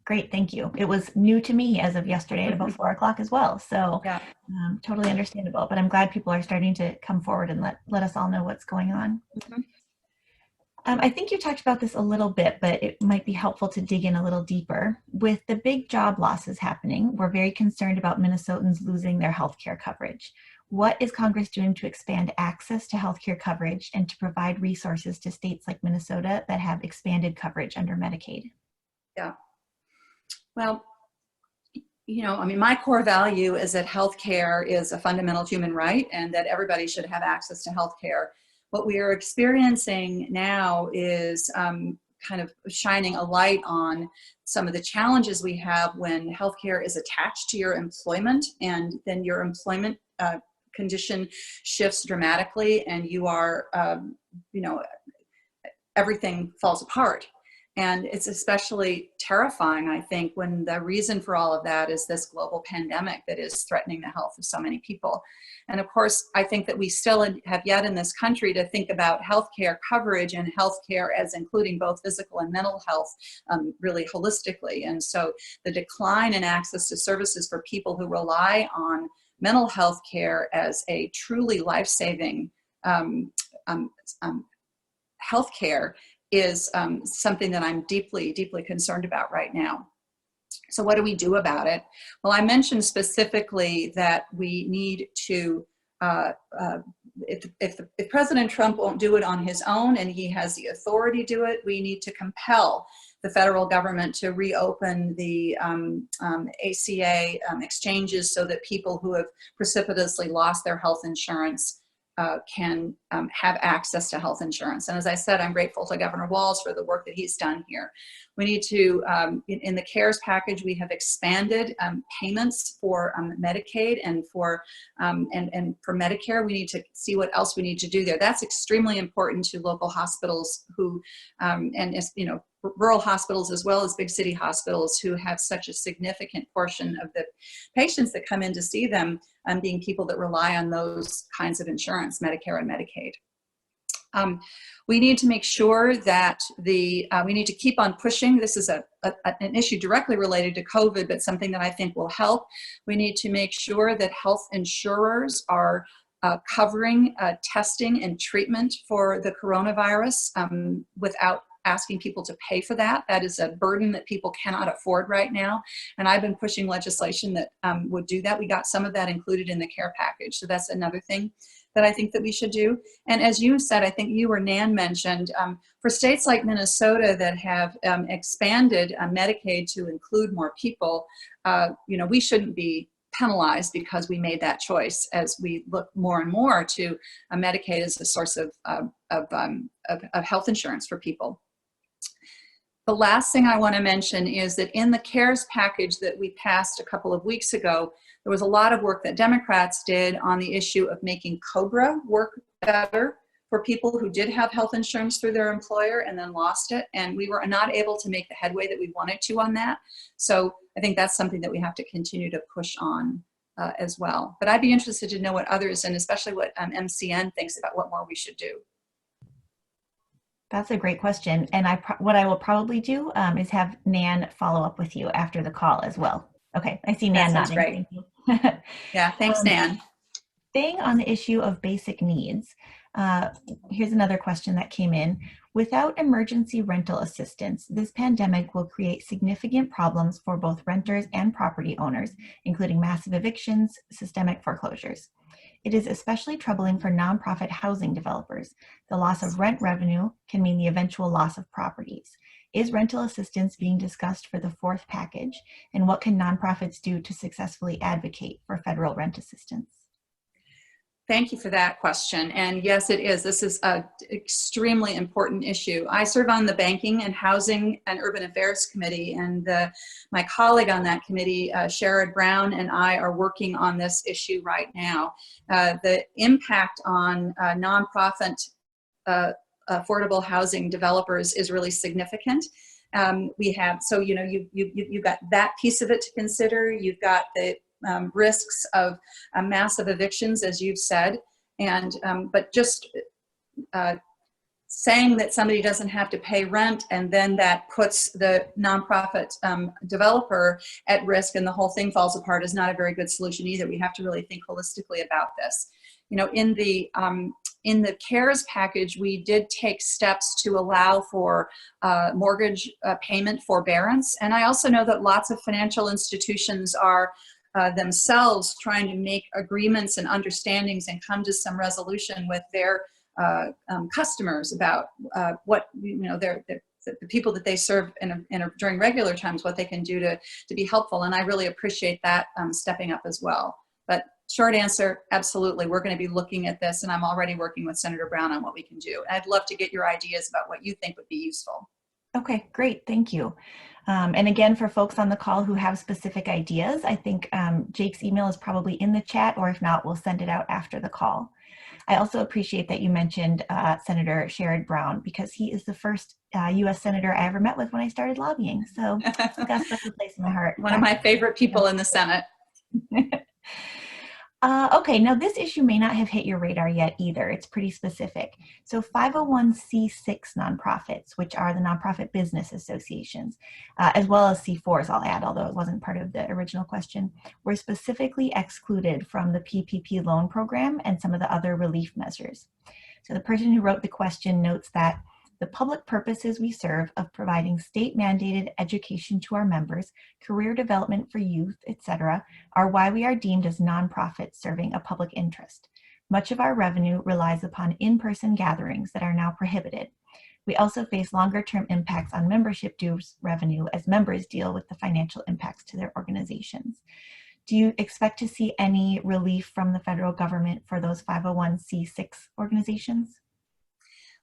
Great, thank you. It was new to me as of yesterday at about 4 o'clock as well. So yeah. Totally understandable, but I'm glad people are starting to come forward and let us all know what's going on. Mm-hmm. I think you talked about this a little bit, but it might be helpful to dig in a little deeper. With the big job losses happening, we're very concerned about Minnesotans losing their healthcare coverage. What is Congress doing to expand access to healthcare coverage and to provide resources to states like Minnesota that have expanded coverage under Medicaid? Yeah. Well, my core value is that healthcare is a fundamental human right and that everybody should have access to healthcare. What we are experiencing now is kind of shining a light on some of the challenges we have when healthcare is attached to your employment, and then your employment condition shifts dramatically, and you are, everything falls apart. And it's especially terrifying, I think, when the reason for all of that is this global pandemic that is threatening the health of so many people. And of course, I think that we still have yet in this country to think about healthcare coverage and healthcare as including both physical and mental health really holistically. And so the decline in access to services for people who rely on mental health care as a truly life-saving healthcare is something that I'm deeply, deeply concerned about right now. So what do we do about it? Well, I mentioned specifically that we need to, if President Trump won't do it on his own and he has the authority to do it, we need to compel the federal government to reopen the ACA exchanges so that people who have precipitously lost their health insurance can have access to health insurance. And as I said, I'm grateful to Governor Walz for the work that he's done here. We need to, in the CARES package, we have expanded payments for Medicaid and for Medicare. We need to see what else we need to do there. That's extremely important to local hospitals who, rural hospitals as well as big city hospitals who have such a significant portion of the patients that come in to see them being people that rely on those kinds of insurance, Medicare and Medicaid. We need to make sure that we need to keep on pushing. This is an issue directly related to COVID, but something that I think will help. We need to make sure that health insurers are covering testing and treatment for the coronavirus without asking people to pay for that. That is a burden that people cannot afford right now. And I've been pushing legislation that would do that. We got some of that included in the CARE package. So that's another thing that I think that we should do. And as you said, I think you or Nan mentioned, for states like Minnesota that have expanded Medicaid to include more people, we shouldn't be penalized because we made that choice as we look more and more to Medicaid as a source of health insurance for people. The last thing I want to mention is that in the CARES package that we passed a couple of weeks ago, there was a lot of work that Democrats did on the issue of making COBRA work better for people who did have health insurance through their employer and then lost it. And we were not able to make the headway that we wanted to on that. So I think that's something that we have to continue to push on as well. But I'd be interested to know what others, and especially what MCN thinks about what more we should do. That's a great question. And what I will probably do is have Nan follow up with you after the call as well. Okay, I see Nan nodding. Great. Thank you. Yeah, thanks, Nan. Staying on the issue of basic needs, here's another question that came in. Without emergency rental assistance, this pandemic will create significant problems for both renters and property owners, including massive evictions, systemic foreclosures. It is especially troubling for nonprofit housing developers. The loss of rent revenue can mean the eventual loss of properties. Is rental assistance being discussed for the fourth package? And what can nonprofits do to successfully advocate for federal rent assistance? Thank you for that question. And yes, it is. This is an extremely important issue. I serve on the Banking and Housing and Urban Affairs Committee, and my colleague on that committee, Sherrod Brown, and I are working on this issue right now. The impact on nonprofit affordable housing developers is really significant. You've got that piece of it to consider. You've got the risks of massive evictions, as you've said, but just saying that somebody doesn't have to pay rent and then that puts the nonprofit developer at risk and the whole thing falls apart is not a very good solution either. We have to really think holistically about this. In the CARES package, we did take steps to allow for mortgage payment forbearance, and I also know that lots of financial institutions are themselves trying to make agreements and understandings and come to some resolution with their customers about what the people that they serve during regular times, what they can do to be helpful. And I really appreciate that stepping up as well. But short answer, absolutely, we're going to be looking at this, and I'm already working with Senator Brown on what we can do. I'd love to get your ideas about what you think would be useful. Okay, great, thank you. And again, for folks on the call who have specific ideas, I think Jake's email is probably in the chat, or if not, we'll send it out after the call. I also appreciate that you mentioned Senator Sherrod Brown, because he is the first U.S. Senator I ever met with when I started lobbying. So he's got a special place in my heart. One of my favorite people in the Senate. Okay, now this issue may not have hit your radar yet either. It's pretty specific. So 501c6 nonprofits, which are the nonprofit business associations, as well as C4s, I'll add, although it wasn't part of the original question, were specifically excluded from the PPP loan program and some of the other relief measures. So the person who wrote the question notes that the public purposes we serve of providing state-mandated education to our members, career development for youth, etc., are why we are deemed as nonprofits serving a public interest. Much of our revenue relies upon in-person gatherings that are now prohibited. We also face longer-term impacts on membership dues revenue as members deal with the financial impacts to their organizations. Do you expect to see any relief from the federal government for those 501c6 organizations?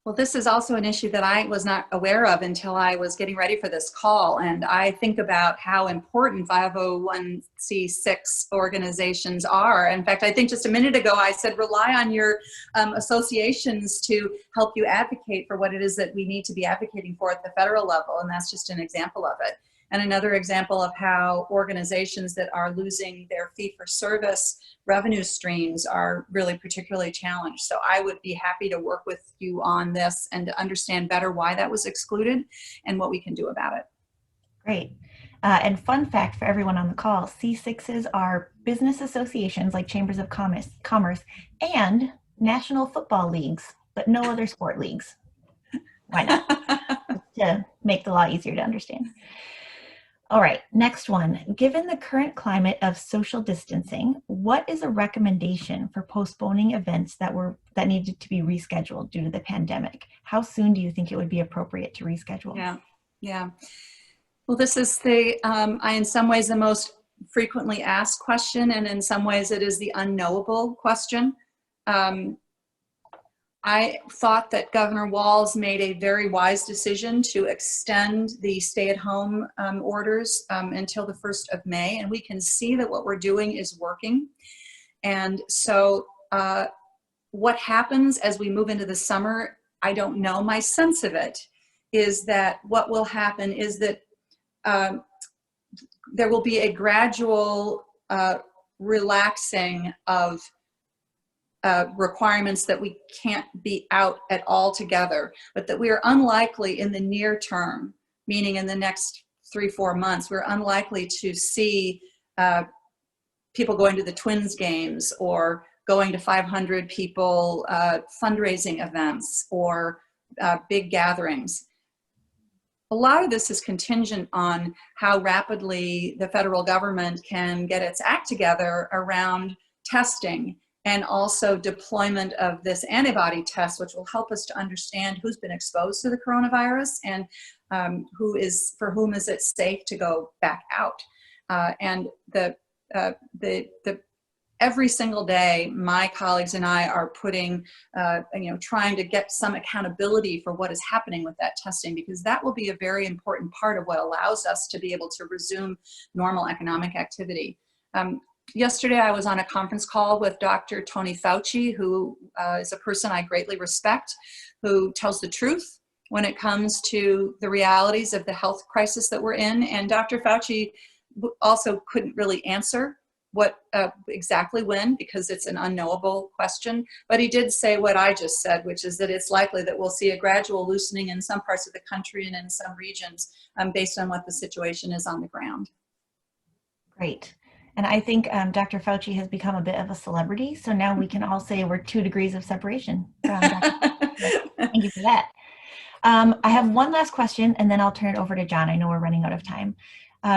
Well, this is also an issue that I was not aware of until I was getting ready for this call. And I think about how important 501c6 organizations are. In fact, I think just a minute ago, I said, rely on your associations to help you advocate for what it is that we need to be advocating for at the federal level. And that's just an example of it. And another example of how organizations that are losing their fee-for-service revenue streams are really particularly challenged. So I would be happy to work with you on this and to understand better why that was excluded and what we can do about it. Great. And fun fact for everyone on the call, C6s are business associations like chambers of commerce and national football leagues, but no other sport leagues. Why not? To make the law easier to understand. All right, next one. Given the current climate of social distancing, what is a recommendation for postponing events that needed to be rescheduled due to the pandemic? How soon do you think it would be appropriate to reschedule? Yeah. Well, this is in some ways the most frequently asked question, and in some ways it is the unknowable question. I thought that Governor Walz made a very wise decision to extend the stay-at-home orders until the 1st of May, and we can see that what we're doing is working. And so what happens as we move into the summer, I don't know. My sense of it is that what will happen is that there will be a gradual relaxing of requirements that we can't be out at all together, but that we are unlikely in the near term, meaning in the next 3-4 months, we're unlikely to see people going to the Twins games or going to 500 people fundraising events or big gatherings. A lot of this is contingent on how rapidly the federal government can get its act together around testing and also deployment of this antibody test, which will help us to understand who's been exposed to the coronavirus and for whom is it safe to go back out. And every single day, my colleagues and I are putting, trying to get some accountability for what is happening with that testing, because that will be a very important part of what allows us to be able to resume normal economic activity. Yesterday, I was on a conference call with Dr. Tony Fauci, who is a person I greatly respect, who tells the truth when it comes to the realities of the health crisis that we're in. And Dr. Fauci also couldn't really answer what exactly when, because it's an unknowable question. But he did say what I just said, which is that it's likely that we'll see a gradual loosening in some parts of the country and in some regions based on what the situation is on the ground. Great. And I think Dr. Fauci has become a bit of a celebrity. So now we can all say we're 2 degrees of separation from Dr. Thank you for that. I have one last question, and then I'll turn it over to John. I know we're running out of time.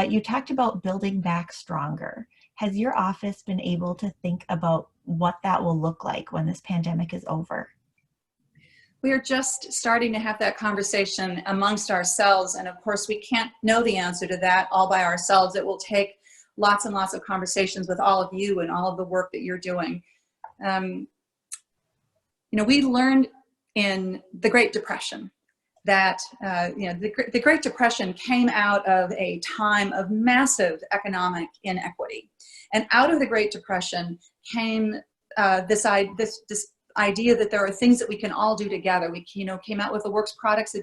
You talked about building back stronger. Has your office been able to think about what that will look like when this pandemic is over? We are just starting to have that conversation amongst ourselves. And of course, we can't know the answer to that all by ourselves. It will take lots and lots of conversations with all of you and all of the work that you're doing. We learned in the Great Depression that the Great Depression came out of a time of massive economic inequity. And out of the Great Depression came this idea that there are things that we can all do together. We came out with the Works Products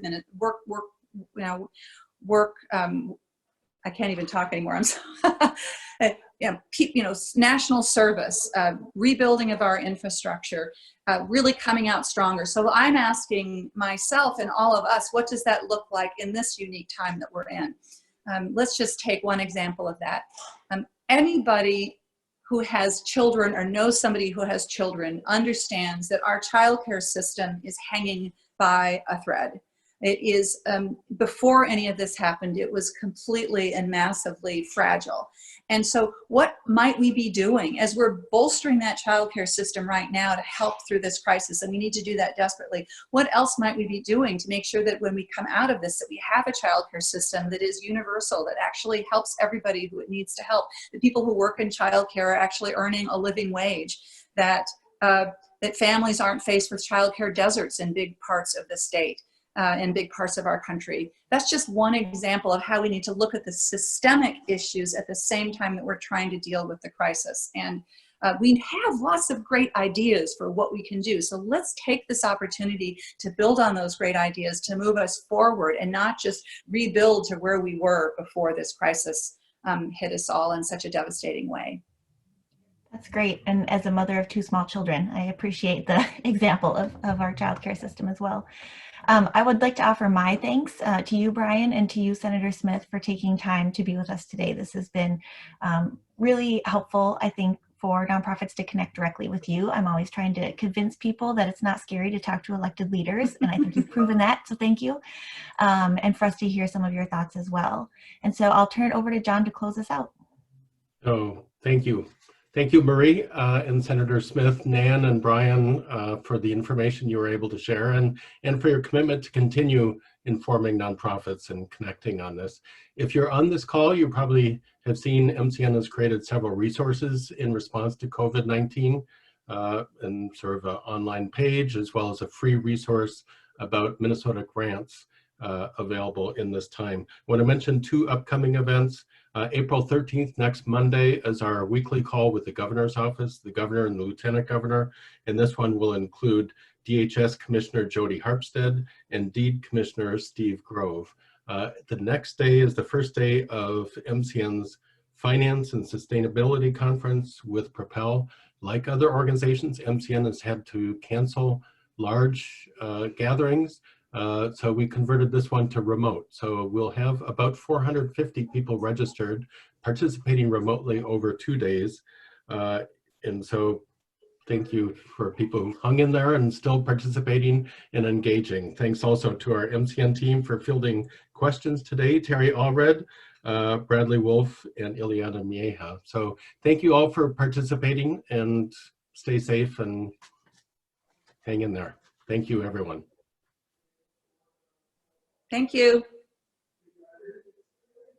I can't even talk anymore. I'm sorry. National service, rebuilding of our infrastructure, really coming out stronger. So I'm asking myself and all of us, what does that look like in this unique time that we're in? Let's just take one example of that. Anybody who has children or knows somebody who has children understands that our childcare system is hanging by a thread. It is, before any of this happened, it was completely and massively fragile. And so what might we be doing as we're bolstering that childcare system right now to help through this crisis? And we need to do that desperately. What else might we be doing to make sure that when we come out of this, that we have a childcare system that is universal, that actually helps everybody who it needs to help? The people who work in childcare are actually earning a living wage, that families aren't faced with childcare deserts in big parts of the state. In big parts of our country. That's just one example of how we need to look at the systemic issues at the same time that we're trying to deal with the crisis. And we have lots of great ideas for what we can do. So let's take this opportunity to build on those great ideas to move us forward and not just rebuild to where we were before this crisis hit us all in such a devastating way. That's great. And as a mother of 2 small children, I appreciate the example of our childcare system as well. I would like to offer my thanks to you, Brian, and to you, Senator Smith, for taking time to be with us today. This has been really helpful, I think, for nonprofits to connect directly with you. I'm always trying to convince people that it's not scary to talk to elected leaders, and I think you've proven that, so thank you. And for us to hear some of your thoughts as well. And so I'll turn it over to John to close us out. Oh, thank you. Thank you, Marie and Senator Smith, Nan, and Brian for the information you were able to share and for your commitment to continue informing nonprofits and connecting on this. If you're on this call, you probably have seen MCN has created several resources in response to COVID-19 and sort of an online page as well as a free resource about Minnesota grants available in this time. I want to mention 2 upcoming events. April 13th, next Monday, is our weekly call with the governor's office, the governor and the lieutenant governor. And this one will include DHS Commissioner Jody Harpstead and DEED Commissioner Steve Grove. The next day is the first day of MCN's Finance and Sustainability Conference with Propel. Like other organizations, MCN has had to cancel large gatherings. So we converted this one to remote. So we'll have about 450 people registered, participating remotely over 2 days. And so thank you for people who hung in there and still participating and engaging. Thanks also to our MCN team for fielding questions today, Terry Allred, Bradley Wolf, and Ileana Mieja. So thank you all for participating, and stay safe and hang in there. Thank you, everyone. Thank you.